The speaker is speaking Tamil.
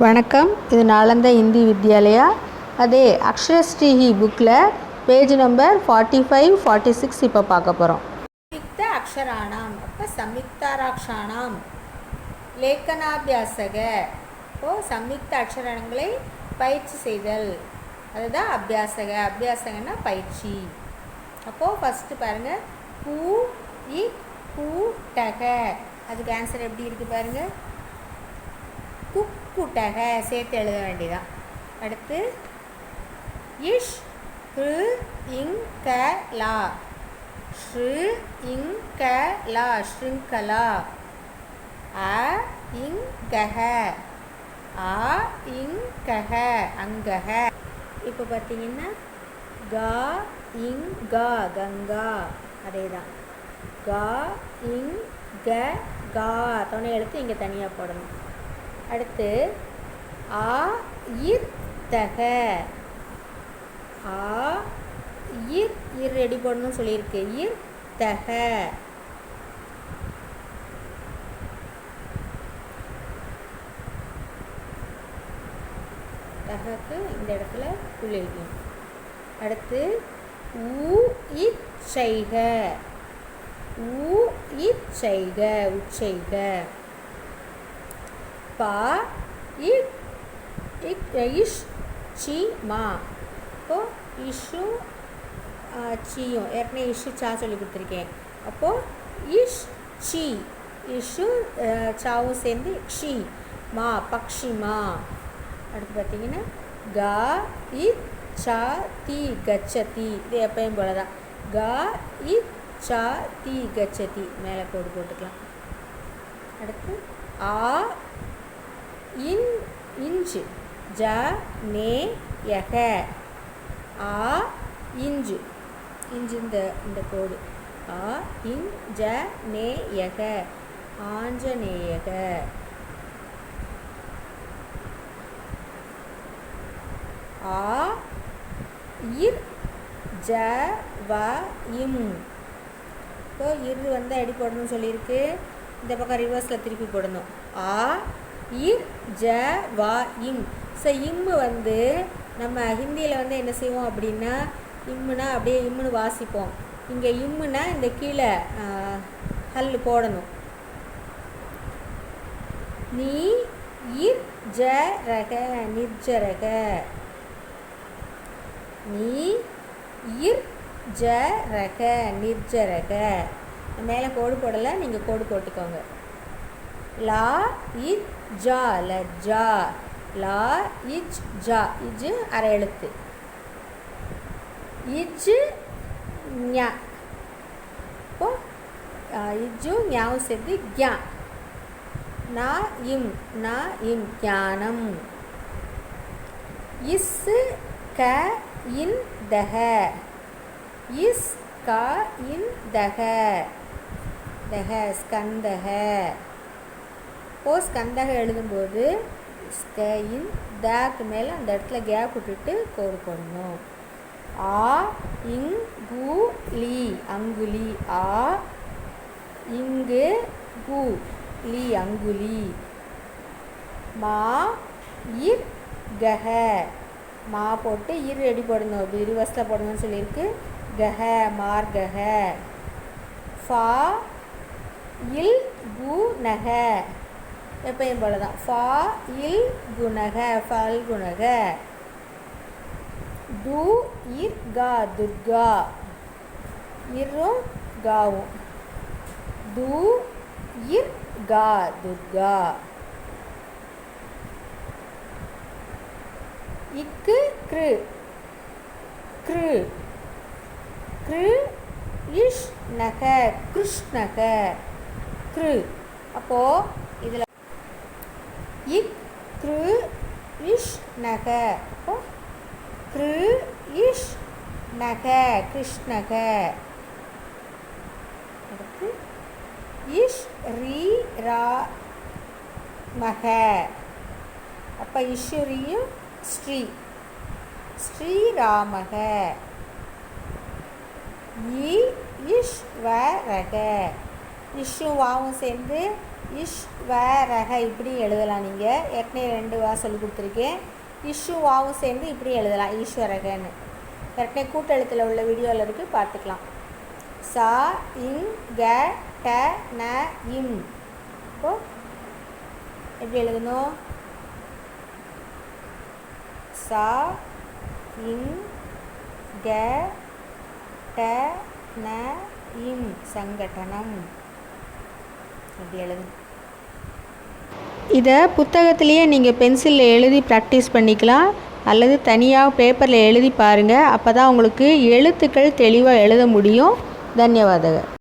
வணக்கம். இது நாலந்த இந்தி வித்யாலயா. அதே அக்ஷரஸ்ரீஹி புக்கில் பேஜ் நம்பர் 45, 46 இப்போ பார்க்க போகிறோம். சம்யுக்த அக்ஷராணாம் அப்போ சம்யுக்தாராட்சாணாம் லேக்கனாபியாசக. இப்போது சம்யுக்த அக்ஷரங்களை பயிற்சி செய்தல், அதுதான் அபியாசக. அபியாசகன்னா பயிற்சி. அப்போது ஃபஸ்ட்டு பாருங்கள், பூ இ பூ டக. அதுக்கு ஆன்சர் எப்படி இருக்குது பாருங்கள், குக்குட்டக சேர்த்து எழுத வேண்டியதான். அடுத்து இஷ் ஹு இங் க லா, ஷ்ரு இங் க லா ஷ்ருங்கலா. அ இங் கஹ, ஆ இங் கஹ அங்கஹ. இப்போ பார்த்தீங்கன்னா கா இங் கா கங்கா, அதே தான். கா இங் க கா துணை எழுத்து இங்கே தனியாக போடணும். அடுத்து ஆ இர் தக, ஆ இர் ரெடி போடணும்னு சொல்லியிருக்கு. இர் தக. தகக்கு இந்த இடத்துல புள்ளி வைக்கணும். அடுத்து ஊ இச்சைக, ஊ இச்சைக உச்சைக. பா இஷ் சி மா. அப்போது இஷும் சியும் ஏற்கனவே இஷு சா சொல்லி கொடுத்துருக்கேன். அப்போது இஷ் சி, இஷு சாவும் சேர்ந்து ஷி மா பக்ஷிமா. அடுத்து பார்த்தீங்கன்னா கா இ சா தி கச்சதி. இது எப்பயும் போல தான். கா இ சா தி கச்சதி மேலே கோடு போட்டுக்கலாம். அடுத்து ஆ இன் இஞ்சு ஜ நே யக. ஆ இஞ்சு, இஞ்சு இந்த கோடு. ஆ இன் ஜ நே யக ஆஞ்சநேயக. ஆ இர் ஜ வ இம். இப்போ இரு வந்தால் எப்படி போடணும்னு சொல்லியிருக்கு. இந்த பக்கம் ரிவர்ஸில் திருப்பி போடணும். ஆ இர் ஜ வா இம். ஸோ இம்மு வந்து நம்ம ஹிந்தியில் வந்து என்ன செய்வோம் அப்படின்னா, இம்முனா அப்படியே இம்முன்னு வாசிப்போம். இங்கே இம்முனா இந்த கீழே ஹல் போடணும். நீ இர் ஜ ரக நிர்ஜரக. நீ இர் ஜ ரக நிர்ஜரக. மேலே கோடு போடலை, நீங்கள் கோடு போட்டுக்கோங்க. லா இஜ் ஜா லஜ்ஜா. லா இஜ் ஜா, இஜ் அரை எழுத்து. இஜ் ஞா. இப்போ இஜ்ஜும் ஞாவும் சேர்த்து க்யா. நா இம், நா இம் ஞானம். இஸ் க இன் தக, இஸ் க இன் தக தக ஸ்கந்தக. இப்போ ஸ்கந்தக எழுதும்போது ஸ்க இன் தாக்கு மேலே அந்த இடத்துல கேப் விட்டுட்டு கோடு போடணும். ஆ இங் கு லி அங்குலி. ஆ இங்கு கு லி அங்குலி. மா இர் கஹ, மா போட்டு இர் ரெடி போடணும். அப்படி ரிவர்ஸில் போடணும்னு சொல்லியிருக்கு. கஹ மார்கஹ. ஃபா இல் கு நக, எப்பயும் போல தான். ஃபா இல் குணக ஃபல் குணக. து இர் கா துர்கா, இரும் காவும். து இர் கா துர்கா. இக்கு கிரு கிரு, கிரு இஷ் நக கிருஷ்ணக கிரு. அப்போது இதில் இக் கிரு இஷ் நக. அப்போ கிரு இஷ் நக கிருஷ்ணக. அடுத்து இஷ் ரீ ரா மக. அப்போ இஷ்வரியும் ஸ்ரீ ஸ்ரீராமக. இ இஷ் வ ரக, இஷ்ஷும் வாவும் சேர்ந்து ஈஸ்வரக இப்படி எழுதலாம். நீங்கள் ஏற்கனவே 2 வா சொல்லி கொடுத்துருக்கேன். வாவும் சேர்ந்து இப்படி எழுதலாம் ஈஸ்வரகன்னு. ஏற்கனவே கூட்டெழுத்தில் உள்ள வீடியோவில் இருக்குது, பார்த்துக்கலாம். சா இங் க ட ந இம். இப்போ எப்படி எழுதணும்? சா இங் க ட ந இம் சங்கடனம் அப்படி எழுதணும். இதை புத்தகத்திலேயே நீங்கள் பென்சிலில் எழுதி ப்ராக்டிஸ் பண்ணிக்கலாம், அல்லது தனியாக பேப்பரில் எழுதி பாருங்கள். அப்போ தான் உங்களுக்கு எழுத்துக்கள் தெளிவாக எழுத முடியும். தன்யவாதங்கள்.